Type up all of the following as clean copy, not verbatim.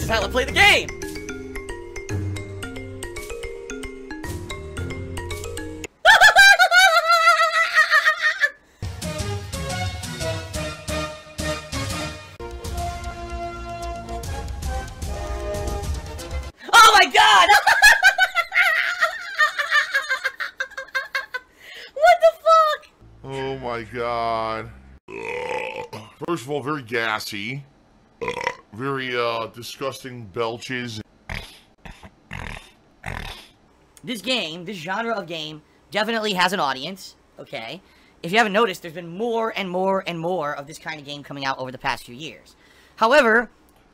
This is how I play the game! Oh my god! What the fuck? Oh my god. First of all, very gassy. Very, disgusting belches. This game, this genre of game, definitely has an audience, okay? If you haven't noticed, there's been more and more and more of this kind of game coming out over the past few years. However...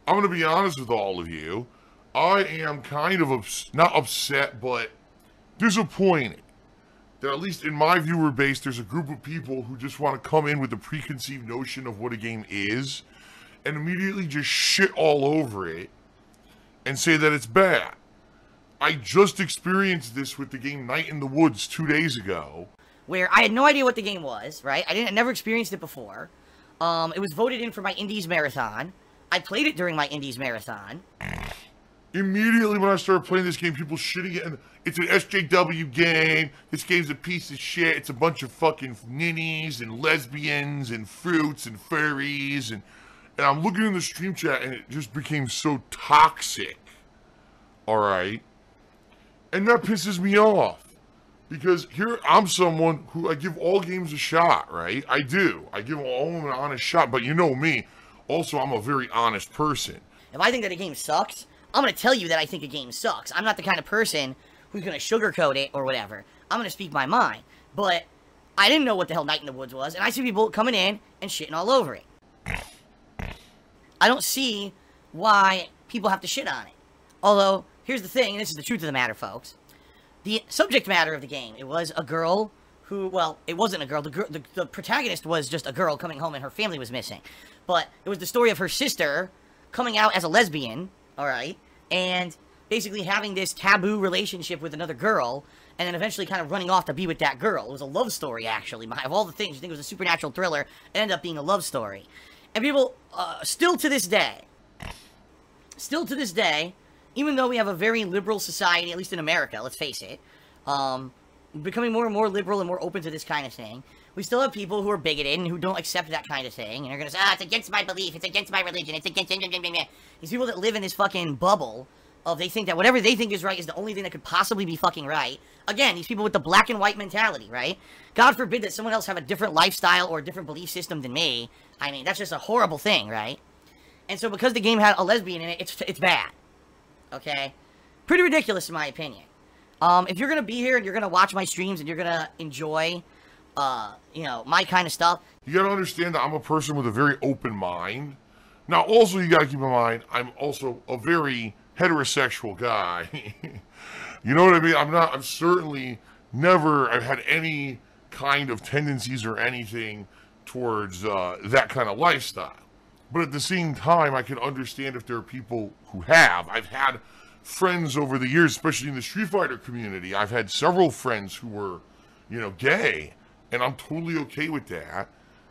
I'm gonna be honest with all of you. I am kind of, not upset, but disappointed that at least in my viewer base, there's a group of people who just want to come in with a preconceived notion of what a game is and immediately just shit all over it and say that it's bad. I just experienced this with the game Night in the Woods 2 days ago. Where I had no idea what the game was, right? I never experienced it before. It was voted in for my Indies Marathon. I played it during my Indies Marathon. Immediately when I started playing this game, people shitting it, and it's an SJW game, this game's a piece of shit, it's a bunch of fucking ninnies and lesbians and fruits and furries, and I'm looking in the stream chat and it just became so toxic. Alright? And that pisses me off. Because here, I'm someone who, I give all games a shot, right? I do. I give all of them an honest shot, but you know me. Also, I'm a very honest person. If I think that a game sucks, I'm going to tell you that I think a game sucks. I'm not the kind of person who's going to sugarcoat it or whatever. I'm going to speak my mind. But I didn't know what the hell Night in the Woods was, and I see people coming in and shitting all over it. I don't see why people have to shit on it. Although, here's the thing, and this is the truth of the matter, folks. The subject matter of the game, it was a girl who, well, it wasn't a girl. The protagonist was just a girl coming home and her family was missing. But it was the story of her sister coming out as a lesbian, alright, and basically having this taboo relationship with another girl, and then eventually kind of running off to be with that girl. It was a love story, actually. Of all the things, you think it was a supernatural thriller, it ended up being a love story. And people, still to this day, even though we have a very liberal society, at least in America, let's face it, becoming more and more liberal and more open to this kind of thing, we still have people who are bigoted and who don't accept that kind of thing, and are going to say, it's against my belief, it's against my religion, it's against... These people that live in this fucking bubble of they think that whatever they think is right is the only thing that could possibly be fucking right. Again, these people with the black and white mentality, right? God forbid that someone else have a different lifestyle or a different belief system than me. I mean, that's just a horrible thing, right? And so because the game had a lesbian in it, it's bad. Okay? Pretty ridiculous in my opinion. If you're going to be here and you're going to watch my streams and you're going to enjoy, you know, my kind of stuff. You got to understand that I'm a person with a very open mind. Now, also, you got to keep in mind, I'm also a very heterosexual guy. You know what I mean? I've certainly never, I've had any kind of tendencies or anything towards that kind of lifestyle. But at the same time, I can understand if there are people who have. I've had friends over the years, especially in the Street Fighter community. I've had several friends who were, you know, gay, and I'm totally okay with that.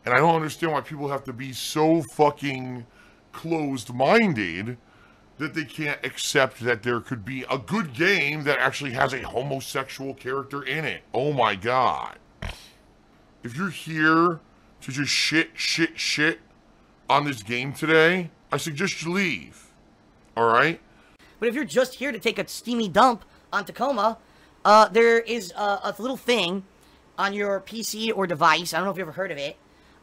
And I don't understand why people have to be so fucking closed-minded that they can't accept that there could be a good game that actually has a homosexual character in it. Oh my god. If you're here to just shit on this game today, I suggest you leave. Alright? But if you're just here to take a steamy dump on Tacoma, there is a little thing on your PC or device. I don't know if you ever heard of it.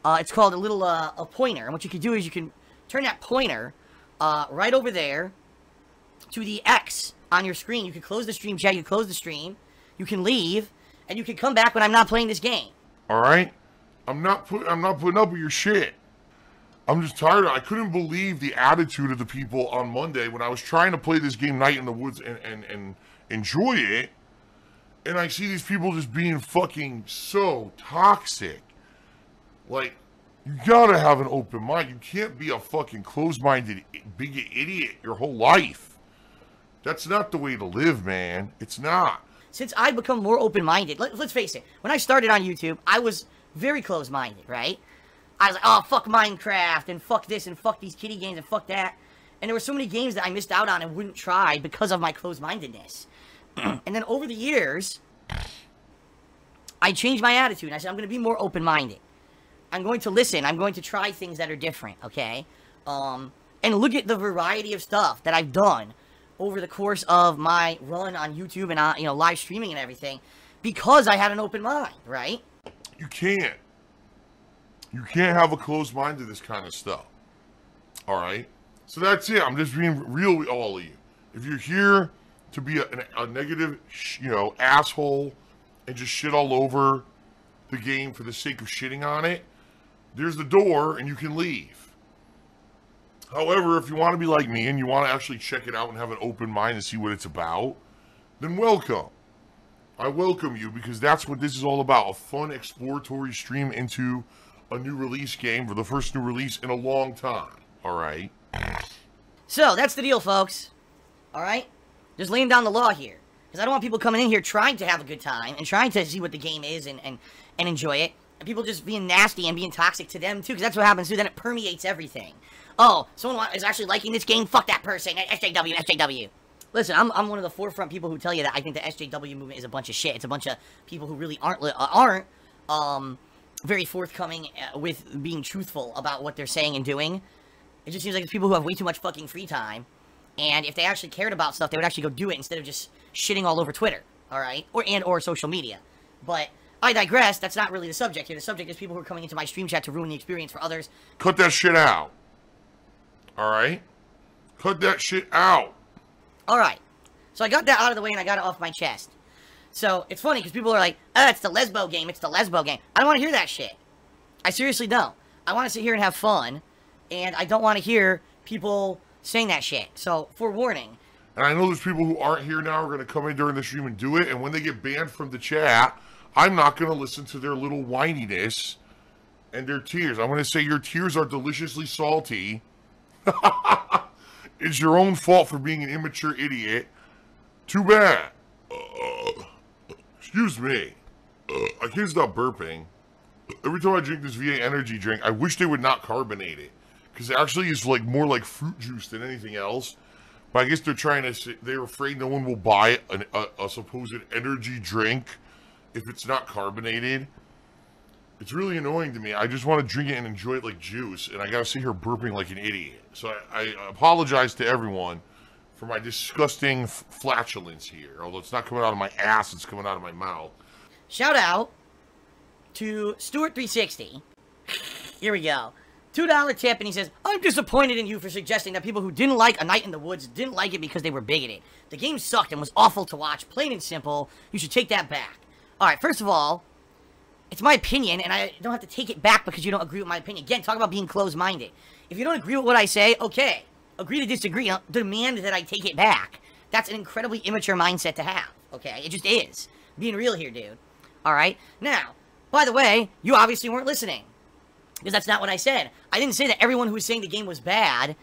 It's called a little a pointer. And what you can do is you can turn that pointer right over there to the X on your screen. You can close the stream chat, you can close the stream, you can leave, and you can come back when I'm not playing this game. Alright? I'm not putting up with your shit. I'm just tired of it. I couldn't believe the attitude of the people on Monday when I was trying to play this game Night in the Woods and enjoy it. And I see these people just being fucking so toxic. Like, you gotta have an open mind. You can't be a fucking closed-minded bigot idiot your whole life. That's not the way to live, man. It's not. Since I've become more open-minded, let's face it, when I started on YouTube, I was very closed-minded, right? I was like, oh, fuck Minecraft, and fuck this, and fuck these kiddie games, and fuck that. And there were so many games that I missed out on and wouldn't try because of my closed-mindedness. And then over the years, I changed my attitude. I said, I'm going to be more open-minded. I'm going to listen. I'm going to try things that are different, okay? And look at the variety of stuff that I've done over the course of my run on YouTube and, live streaming and everything because I had an open mind, right? You can't. You can't have a closed mind to this kind of stuff. All right? So that's it. I'm just being real with all of you. If you're here to be a negative, asshole and just shit all over the game for the sake of shitting on it, there's the door and you can leave. However, if you want to be like me and you want to actually check it out and have an open mind and see what it's about, then welcome. I welcome you because that's what this is all about. A fun exploratory stream into a new release game for the first new release in a long time. All right? So, that's the deal, folks. All right? Just laying down the law here. Because I don't want people coming in here trying to have a good time and trying to see what the game is and enjoy it. And people just being nasty and being toxic to them, too, because that's what happens, too. Then it permeates everything. Oh, someone is actually liking this game? Fuck that person. SJW, SJW. Listen, I'm one of the forefront people who tell you that I think the SJW movement is a bunch of shit. It's a bunch of people who really aren't very forthcoming with being truthful about what they're saying and doing. It just seems like it's people who have way too much fucking free time. And if they actually cared about stuff, they would actually go do it instead of just shitting all over Twitter. All right? Or social media. But I digress. That's not really the subject here. The subject is people who are coming into my stream chat to ruin the experience for others. Cut that shit out. All right? Cut that shit out. All right. So I got that out of the way and I got it off my chest. So it's funny because people are like, it's the lesbo game. It's the lesbo game. I don't want to hear that shit. I seriously don't. I want to sit here and have fun. And I don't want to hear people saying that shit. So, forewarning. And I know there's people who aren't here now who are going to come in during the stream and do it. And when they get banned from the chat, I'm not going to listen to their little whininess and their tears. I'm going to say your tears are deliciously salty. It's your own fault for being an immature idiot. Too bad. Excuse me. I can't stop burping. Every time I drink this VA energy drink, I wish they would not carbonate it. Because it actually is like more like fruit juice than anything else. But I guess they're afraid no one will buy a supposed energy drink if it's not carbonated. It's really annoying to me. I just want to drink it and enjoy it like juice. And I gotta sit here burping like an idiot. So I apologize to everyone for my disgusting flatulence here. Although it's not coming out of my ass, it's coming out of my mouth. Shout out to Stuart360. Here we go. $2 tip, and he says, I'm disappointed in you for suggesting that people who didn't like A Night in the Woods didn't like it because they were bigoted. The game sucked and was awful to watch, plain and simple. You should take that back. Alright, first of all, it's my opinion, and I don't have to take it back because you don't agree with my opinion. Again, talk about being closed-minded. If you don't agree with what I say, okay. Agree to disagree. Demand that I take it back. That's an incredibly immature mindset to have, okay? It just is. Being real here, dude. Alright? Now, by the way, you obviously weren't listening. Because that's not what I said. I didn't say that everyone who was saying the game was bad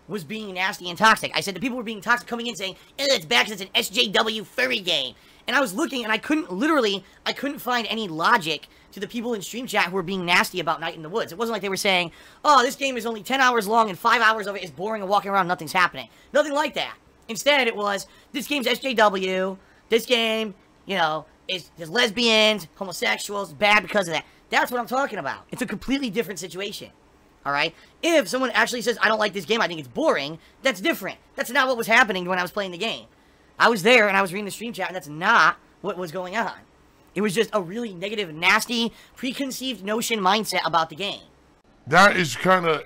was being nasty and toxic. I said the people were being toxic coming in saying, it's bad because it's an SJW furry game. And I was looking and I couldn't find any logic to the people in stream chat who were being nasty about Night in the Woods. It wasn't like they were saying, oh, this game is only 10 hours long and 5 hours of it is boring and walking around, nothing's happening. Nothing like that. Instead, it was, this game's SJW, this game, is lesbians, homosexuals, bad because of that. That's what I'm talking about. It's a completely different situation. Alright? If someone actually says, I don't like this game, I think it's boring, that's different. That's not what was happening when I was playing the game. I was there and I was reading the stream chat and that's not what was going on. It was just a really negative, nasty, preconceived notion mindset about the game. That is kind of,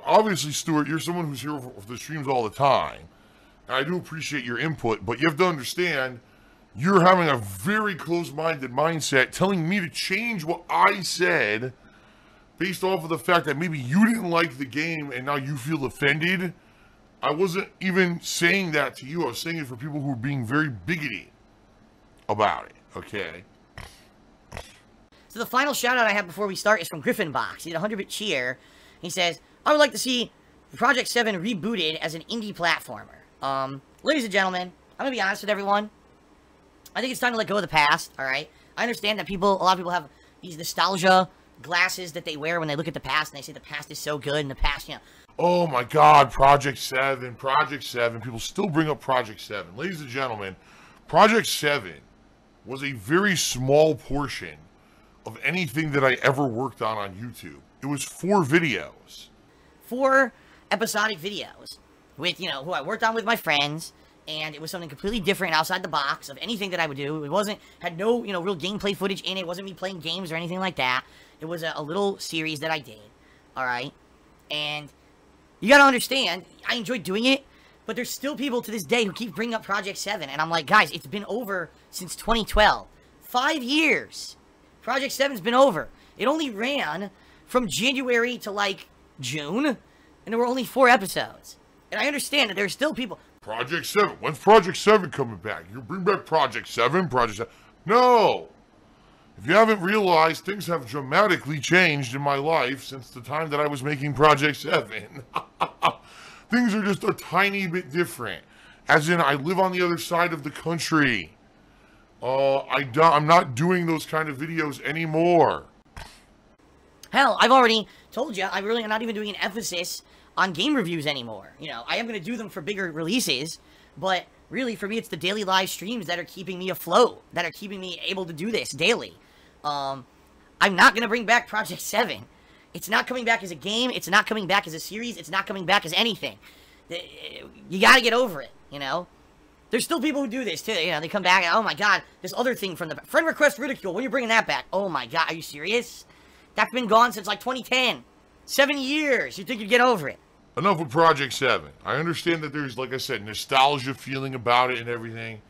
obviously, Stuart, you're someone who's here for the streams all the time. And I do appreciate your input, but you have to understand, you're having a very closed-minded mindset, telling me to change what I said based off of the fact that maybe you didn't like the game and now you feel offended. I wasn't even saying that to you. I was saying it for people who were being very bigoted about it, okay? So the final shout-out I have before we start is from Griffinbox. He did 100-bit cheer. He says, I would like to see Project 7 rebooted as an indie platformer. Ladies and gentlemen, I'm going to be honest with everyone. I think it's time to let go of the past, alright? I understand that a lot of people have these nostalgia glasses that they wear when they look at the past and they say the past is so good and the past, Oh my God, Project 7, Project 7. People still bring up Project 7. Ladies and gentlemen, Project 7 was a very small portion of anything that I ever worked on YouTube. It was 4 videos. 4 episodic videos with, you know, who I worked on with my friends, and it was something completely different outside the box of anything that I would do. It wasn't, had no, you know, real gameplay footage in it. It wasn't me playing games or anything like that. It was a little series that I did, alright? And you gotta understand, I enjoyed doing it, but there's still people to this day who keep bringing up Project 7, and I'm like, guys, it's been over since 2012. 5 years. Project 7's been over. It only ran from January to, like, June, and there were only 4 episodes. And I understand that there's still people... Project 7? When's Project 7 coming back? You bring back Project 7? Project 7? No! If you haven't realized, things have dramatically changed in my life since the time that I was making Project 7. Things are just a tiny bit different. As in, I live on the other side of the country. I'm not doing those kind of videos anymore. Hell, I've already told you, I really am not even doing an emphasis on game reviews anymore. You know, I am going to do them for bigger releases, but really, for me, it's the daily live streams that are keeping me afloat, that are keeping me able to do this daily. I'm not going to bring back Project 7. It's not coming back as a game. It's not coming back as a series. It's not coming back as anything. You got to get over it, you know? There's still people who do this, too. You know, they come back and, oh, my God, this other thing from the... Friend request ridicule. When are you bringing that back? Oh, my God. Are you serious? That's been gone since, like, 2010. 7 years. You think you'd get over it? Enough with Project 7. I understand that there's, like I said, nostalgia feeling about it and everything.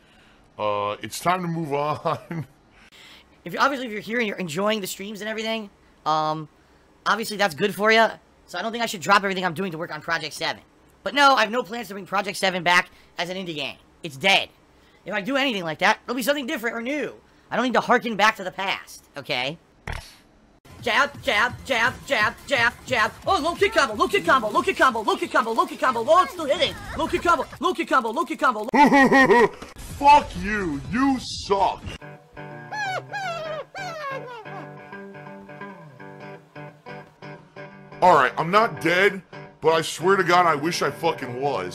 It's time to move on. Obviously, if you're here and you're enjoying the streams and everything, obviously that's good for you. So I don't think I should drop everything I'm doing to work on Project 7. But no, I have no plans to bring Project 7 back as an indie game. It's dead. If I do anything like that, it'll be something different or new. I don't need to harken back to the past, okay? Jab, jab, jab, jab, jab, jab. Oh, low kick combo, low kick combo, low kick combo, low kick combo, low kick combo. Oh, it's still hitting. Low kick combo, low kick combo, low kick combo. Fuck you. You suck. Alright, I'm not dead, but I swear to God, I wish I fucking was.